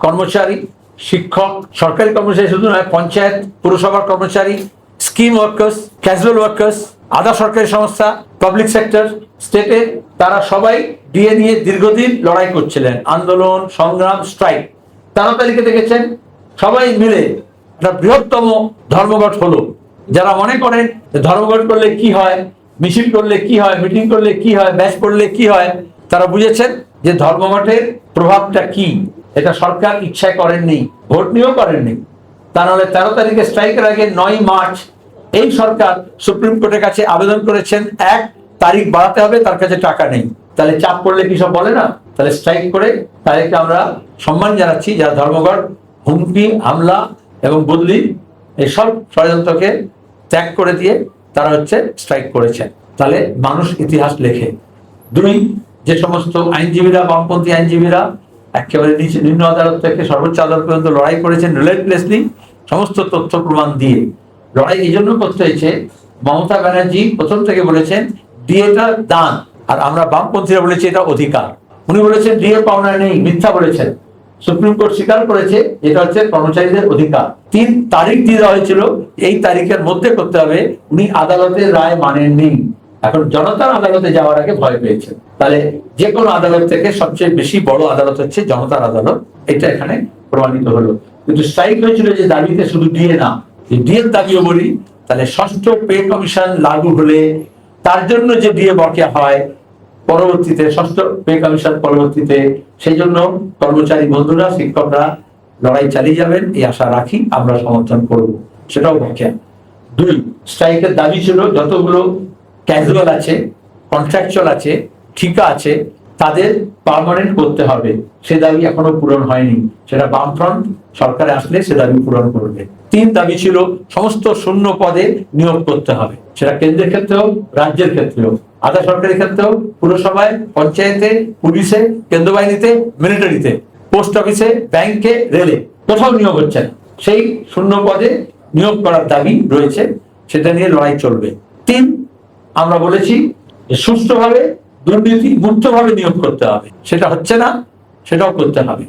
কর্মচারী, শিক্ষক, সরকারি কর্মচারী শুধু নয়, পঞ্চায়েত, পুরসভার কর্মচারী, স্কিম ওয়ার্কার্স, ক্যাজুয়াল ওয়ার্কার্স, আধা সরকারি সংস্থা, পাবলিক সেক্টর, স্টেটে, তারা সবাই ডিএ নিয়ে দীর্ঘদিন লড়াই করছিলেন, আন্দোলন, সংগ্রাম, স্ট্রাইক। 13 তারিখে দেখেছেন সবাই মিলে একটা বৃহত্তম ধর্মঘট হলো। যারা মনে করেন ধর্মঘট করলে কি হয়, মিছিল করলে কি হয়, মিটিং করলে কি হয়, ব্যাচ করলে কি হয়, তারা বুঝেছেন যে ধর্মঘটের প্রভাবটা কি। এটা সরকার ইচ্ছায় করেননি, ভোট নিয়েও করেননি। তা নাহলে 13 তারিখে স্ট্রাইকের আগে 9 মার্চ এই সরকার সুপ্রিম কোর্টের কাছে আবেদন করেছেন 1 তারিখ বাড়াতে হবে, তার কাছে টাকা নেই। তাহলে চাপ করলে কি সব বলে না? তাহলে স্ট্রাইক করে তাদেরকে আমরা সম্মান জানাচ্ছি, যারা ধর্মঘট, হুমকি, হামলা এবং বদলি এইসব ষড়যন্ত্রকে ত্যাগ করে দিয়ে তারা স্ট্রাইক করেছেন। তাহলে মানুষ ইতিহাস লেখে। 2, যে সমস্ত আইনজীবীরা, বামপন্থী আইনজীবীরা একেবারে নিম্ন আদালত থেকে সর্বোচ্চ আদালত পর্যন্ত লড়াই করেছেন রিলেন্টলেসলি, সমস্ত তথ্য প্রমাণ দিয়ে। লড়াই এই জন্য করতে হয়েছে, মমতা ব্যানার্জি প্রথম থেকে বলেছেন ডিএটা দান, আর আমরা বামপন্থীরা বলেছি এটা অধিকার। উনি বলেছেন ডিএ পাওনা নেই, মিথ্যা বলেছেন। সুপ্রিম কোর্ট স্বীকার করেছে এটা কর্মচারীদের অধিকার। 3 তারিখ দিয়ে দেওয়া হয়েছিল, এই তারিখের মধ্যে করতে হবে। উনি আদালতের রায় মানেননি। এখন জনতার আদালতে যাওয়ার আগে ভয় পেয়েছেন। তাহলে যে কোনো আদালত থেকে সবচেয়ে বেশি বড় আদালত হচ্ছে জনতার আদালত, এটা এখানে প্রমাণিত হলো। কিন্তু স্ট্রাইক হয়েছিল যে দাবিতে শুধু ডিএ না, ডিএর দাবিও বলি। তাহলে 6ষ্ঠ পে কমিশন লাগু হলে তার জন্য যে ডিএ বকেয়া হয় পরবর্তীতে, 6ষ্ঠ পে কমিশন পরবর্তীতে, সেই জন্য কর্মচারী বন্ধুরা, শিক্ষকরা লড়াই চালিয়ে যাবেন এই আশা রাখি, আমরা সমর্থন করব, সেটাও বকেয়া। 2, স্ট্রাইকের দাবি ছিল যতগুলো ক্যাজুয়াল আছে, কন্ট্রাকচুয়াল আছে, ঠিকা আছে, তাদের পার্মানেন্ট করতে হবে। সে দাবি এখনো পূরণ হয়নি, সেটা বামফ্রন্ট সরকারে আসলে সে দাবি পূরণ করবে। 3 দাবি ছিল সমস্ত শূন্য পদে নিয়োগ করতে হবে, সেটা কেন্দ্রের ক্ষেত্রেও, রাজ্যের ক্ষেত্রেও, আধা সরকারি ক্ষেত্রেও, পুরসভায়, পঞ্চায়েতে, পুলিশে, কেন্দ্র বাহিনীতে, মিলিটারিতে, পোস্ট অফিসে, ব্যাংকে, রেলে, কোথাও নিয়োগ হচ্ছে না। সেই শূন্য পদে নিয়োগ করার দাবি রয়েছে, সেটা নিয়ে লড়াই চলবে। 3, আমরা বলেছি যে সুষ্ঠুভাবে, দুর্নীতি মুক্তভাবে নিয়োগ করতে হবে, সেটা হচ্ছে না, সেটাও করতে হবে।